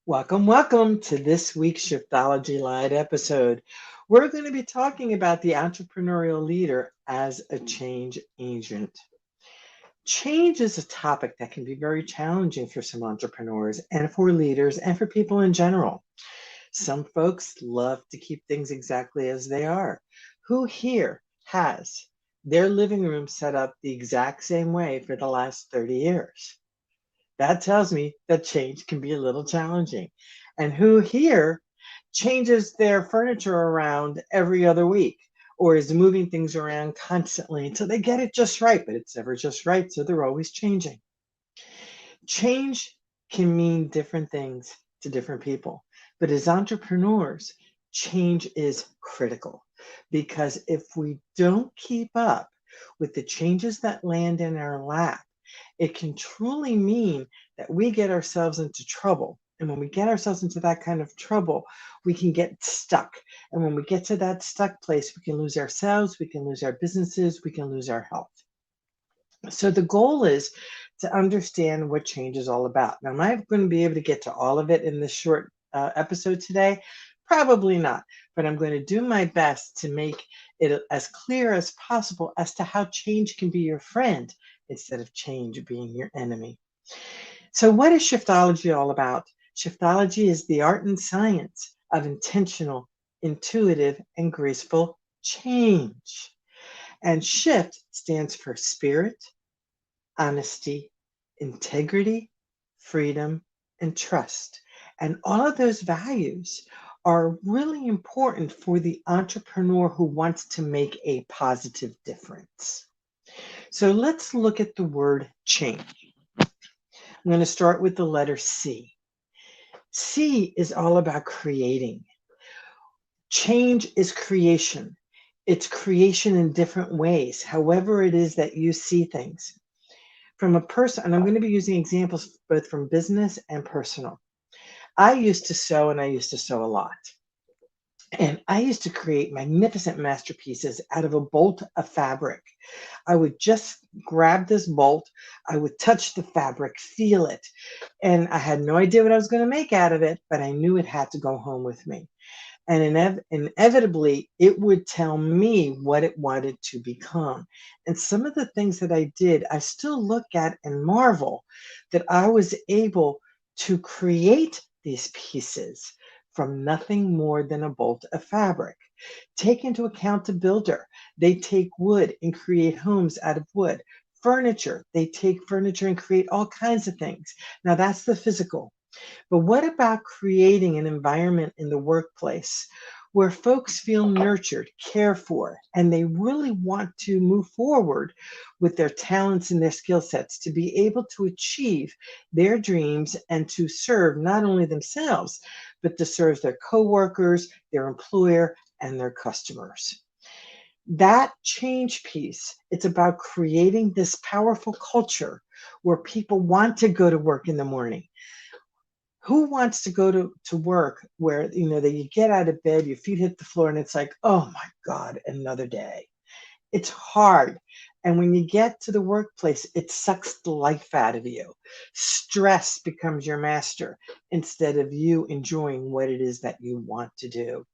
Welcome to this week's Shiftology Live episode. We're going to be talking about the entrepreneurial leader as a change agent. Change is a topic that can be very challenging for some entrepreneurs and for leaders and for people in general. Some folks love to keep things exactly as they are. Who here has their living room set up the exact same way for the last 30 years? That tells me that change can be a little challenging. And who here changes their furniture around every other week or is moving things around constantly until they get it just right, but it's never just right, so they're always changing. Change can mean different things to different people, but as entrepreneurs, change is critical because if we don't keep up with the changes that land in our lap, it can truly mean that we get ourselves into trouble. And when we get ourselves into that kind of trouble, we can get stuck. And when we get to that stuck place, we can lose ourselves, we can lose our businesses, we can lose our health. So the goal is to understand what change is all about. Now, am I going to be able to get to all of it in this short episode today? Probably not, but I'm going to do my best to make it as clear as possible as to how change can be your friend instead of change being your enemy. So what is shiftology all about? Shiftology is the art and science of intentional, intuitive, and graceful change. And shift stands for spirit, honesty, integrity, freedom, and trust. And all of those values are really important for the entrepreneur who wants to make a positive difference. So let's look at the word change. I'm going to start with the letter C. C is all about creating. Change is creation. It's creation in different ways, however it is that you see things. From a person, and I'm going to be using examples both from business and personal. I used to sew, and I used to sew a lot. And I used to create magnificent masterpieces out of a bolt of fabric. I would just grab this bolt, I would touch the fabric, feel it, and I had no idea what I was going to make out of it, but I knew it had to go home with me. And inevitably, it would tell me what it wanted to become. And some of the things that I did, I still look at and marvel that I was able to create these pieces from nothing more than a bolt of fabric. Take into account the builder. They take wood and create homes out of wood. Furniture, they take furniture and create all kinds of things. Now that's the physical. But what about creating an environment in the workplace where folks feel nurtured, cared for, and they really want to move forward with their talents and their skill sets to be able to achieve their dreams and to serve not only themselves, but to serve their coworkers, their employer, and their customers? That change piece, it's about creating this powerful culture where people want to go to work in the morning. Who wants to go to work where that you get out of bed, your feet hit the floor, and it's like, oh my God, another day. It's hard. And when you get to the workplace, it sucks the life out of you. Stress becomes your master instead of you enjoying what it is that you want to do.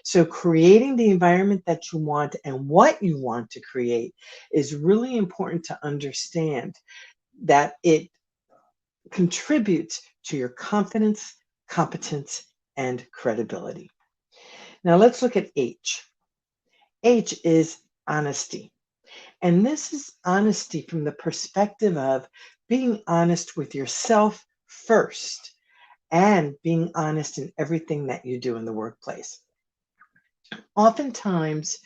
So creating the environment that you want and what you want to create is really important to understand that it contributes to your confidence, competence, and credibility. Now let's look at H. H is honesty. And this is honesty from the perspective of being honest with yourself first and being honest in everything that you do in the workplace. Oftentimes,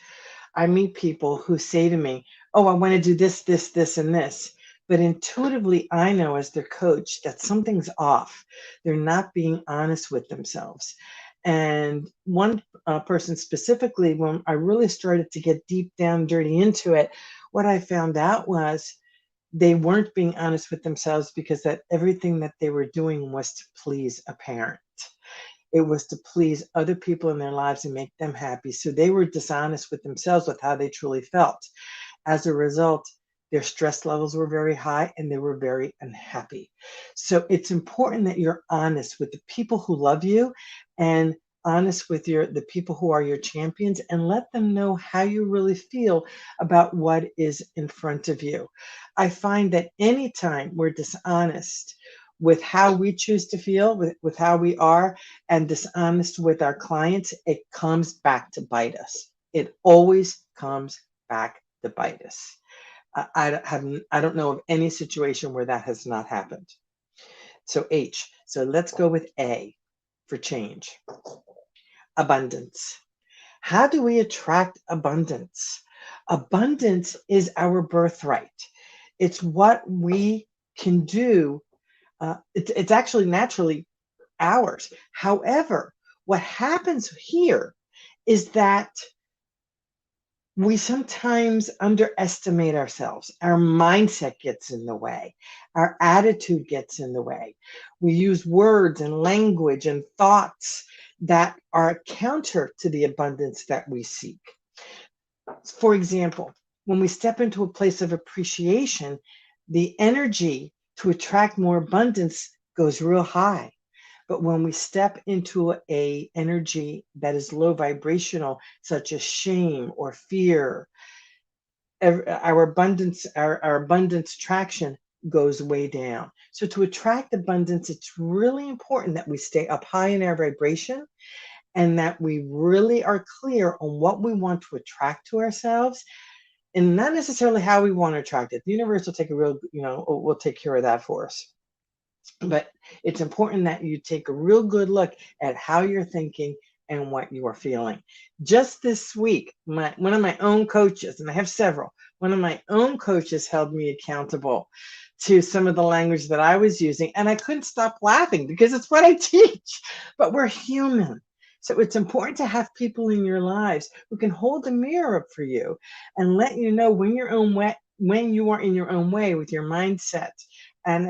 I meet people who say to me, oh, I want to do this, this, this, and this. But intuitively, I know as their coach that something's off. They're not being honest with themselves. And one person specifically, when I really started to get deep down, dirty into it, what I found out was they weren't being honest with themselves because that everything that they were doing was to please a parent. It was to please other people in their lives and make them happy. So they were dishonest with themselves with how they truly felt. As a result, their stress levels were very high, and they were very unhappy. So it's important that you're honest with the people who love you and honest with the people who are your champions, and let them know how you really feel about what is in front of you. I find that anytime we're dishonest with how we choose to feel, with how we are, and dishonest with our clients, it comes back to bite us. It always comes back to bite us. I don't know of any situation where that has not happened. So H. So let's go with A for change. Abundance. How do we attract abundance? Abundance is our birthright. It's what we can do. It's actually naturally ours. However, what happens here is that we sometimes underestimate ourselves. Our mindset gets in the way. Our attitude gets in the way. We use words and language and thoughts that are counter to the abundance that we seek. For example, when we step into a place of appreciation, the energy to attract more abundance goes real high. But when we step into a energy that is low vibrational, such as shame or fear, our abundance traction goes way down. So to attract abundance, it's really important that we stay up high in our vibration, and that we really are clear on what we want to attract to ourselves, and not necessarily how we want to attract it. The universe will take will take care of that for us. But it's important that you take a real good look at how you're thinking and what you are feeling. Just this week, one of my own coaches, and I have several, one of my own coaches held me accountable to some of the language that I was using, and I couldn't stop laughing because it's what I teach. But we're human. So it's important to have people in your lives who can hold a mirror up for you and let you know when you are in your own way with your mindset and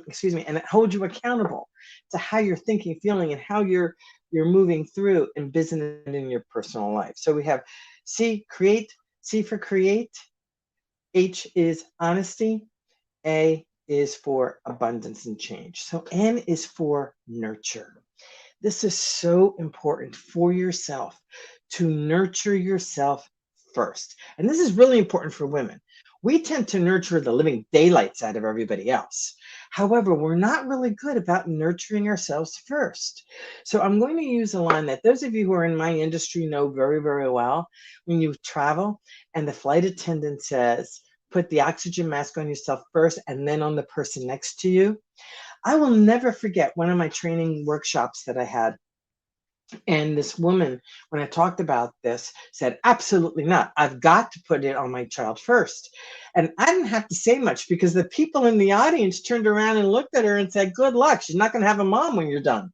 excuse me, and it holds you accountable to how you're thinking, feeling, and how you're moving through in business and in your personal life. So we have C for create, H is honesty, A is for abundance and change. So N is for nurture. This is so important for yourself, to nurture yourself first. And this is really important for women. We tend to nurture the living daylights out of everybody else. However, we're not really good about nurturing ourselves first. So I'm going to use a line that those of you who are in my industry know very, very well. When you travel and the flight attendant says, put the oxygen mask on yourself first and then on the person next to you. I will never forget one of my training workshops that I had. And this woman, when I talked about this, said, absolutely not. I've got to put it on my child first. And I didn't have to say much because the people in the audience turned around and looked at her and said, good luck. She's not going to have a mom when you're done.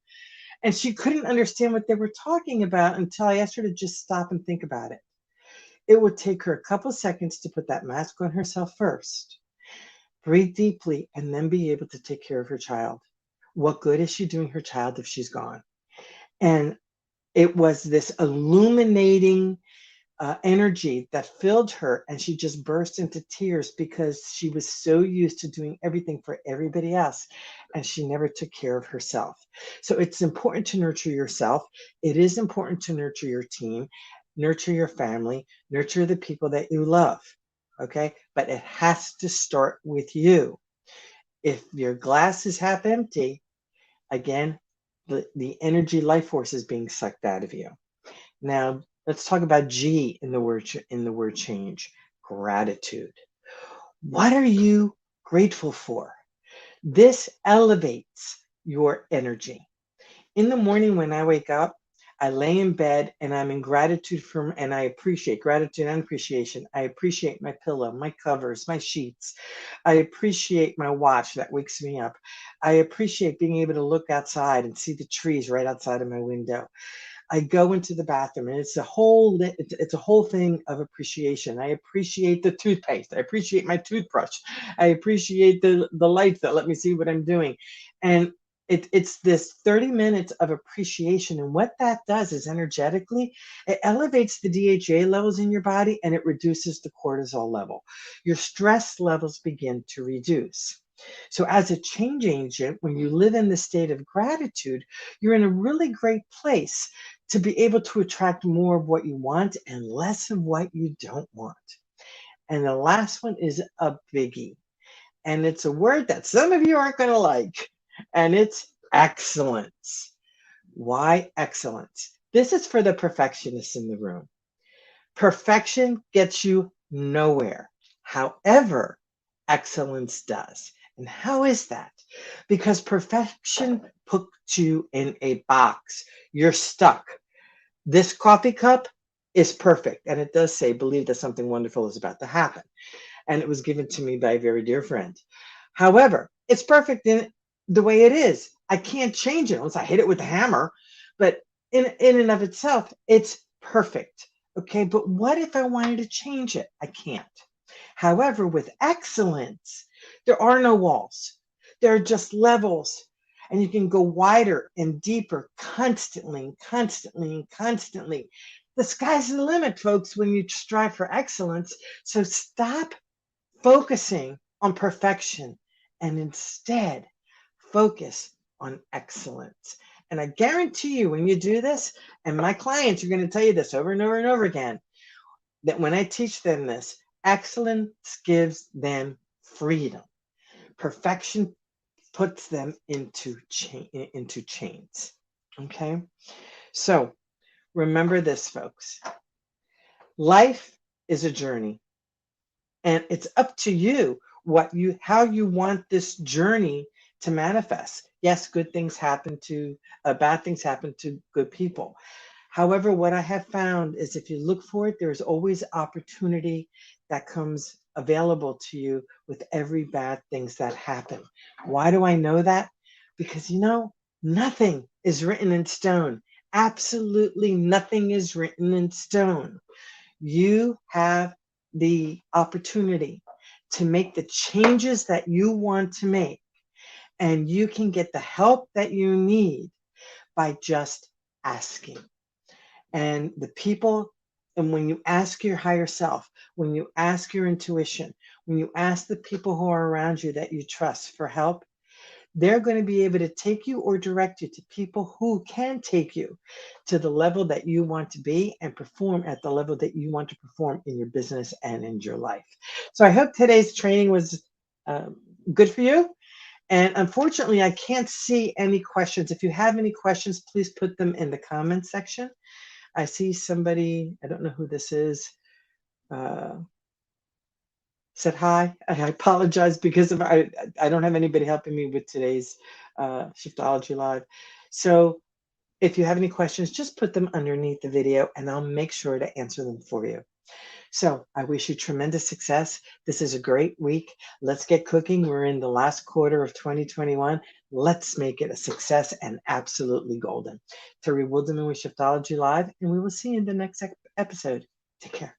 And she couldn't understand what they were talking about until I asked her to just stop and think about it. It would take her a couple seconds to put that mask on herself first, breathe deeply, and then be able to take care of her child. What good is she doing her child if she's gone? And it was this illuminating energy that filled her, and she just burst into tears because she was so used to doing everything for everybody else, and she never took care of herself. So it's important to nurture yourself. It is important to nurture your team, nurture your family, nurture the people that you love, okay? But it has to start with you. If your glass is half empty, again, the energy life force is being sucked out of you. Now, let's talk about G in the word change, gratitude. What are you grateful for? This elevates your energy. In the morning when I wake up, I lay in bed and I'm in gratitude and I appreciate gratitude and appreciation. I appreciate my pillow, my covers, my sheets. I appreciate my watch that wakes me up. I appreciate being able to look outside and see the trees right outside of my window. I go into the bathroom and it's a whole thing of appreciation. I appreciate the toothpaste. I appreciate my toothbrush. I appreciate the lights that let me see what I'm doing. And It's this 30 minutes of appreciation. And what that does is energetically, it elevates the DHA levels in your body and it reduces the cortisol level. Your stress levels begin to reduce. So, as a change agent, when you live in the state of gratitude, you're in a really great place to be able to attract more of what you want and less of what you don't want. And the last one is a biggie. And it's a word that some of you aren't going to like, and it's excellence. Why excellence? This is for the perfectionists in the room. Perfection gets you nowhere. However, excellence does. And how is that? Because perfection puts you in a box. You're stuck. This coffee cup is perfect. And it does say, believe that something wonderful is about to happen. And it was given to me by a very dear friend. However, it's perfect in the way it is. I can't change it unless I hit it with a hammer. But in and of itself, it's perfect. Okay, but what if I wanted to change it? I can't. However, with excellence, there are no walls. There are just levels. And you can go wider and deeper constantly and constantly and constantly. The sky's the limit, folks, when you strive for excellence. So stop focusing on perfection and instead focus on excellence. And I guarantee you, when you do this, and my clients are going to tell you this over and over and over again, that when I teach them this, excellence gives them freedom. Perfection puts them into chains. Okay? So remember this, folks. Life is a journey. And it's up to you how you want this journey to manifest. Yes, bad things happen to good people. However, what I have found is if you look for it, there's always opportunity that comes available to you with every bad things that happen. Why do I know that? Because nothing is written in stone. Absolutely nothing is written in stone. You have the opportunity to make the changes that you want to make, and you can get the help that you need by just asking. And when you ask your higher self, when you ask your intuition, when you ask the people who are around you that you trust for help, they're going to be able to take you or direct you to people who can take you to the level that you want to be and perform at the level that you want to perform in your business and in your life. So I hope today's training was good for you. And unfortunately, I can't see any questions. If you have any questions, please put them in the comments section. I see somebody, I don't know who this is, said hi. I apologize because I don't have anybody helping me with today's Shiftology Live. So if you have any questions, just put them underneath the video and I'll make sure to answer them for you. So I wish you tremendous success. This is a great week. Let's get cooking. We're in the last quarter of 2021. Let's make it a success and absolutely golden. Terry Wilderman with Shiftology Live, and we will see you in the next episode. Take care.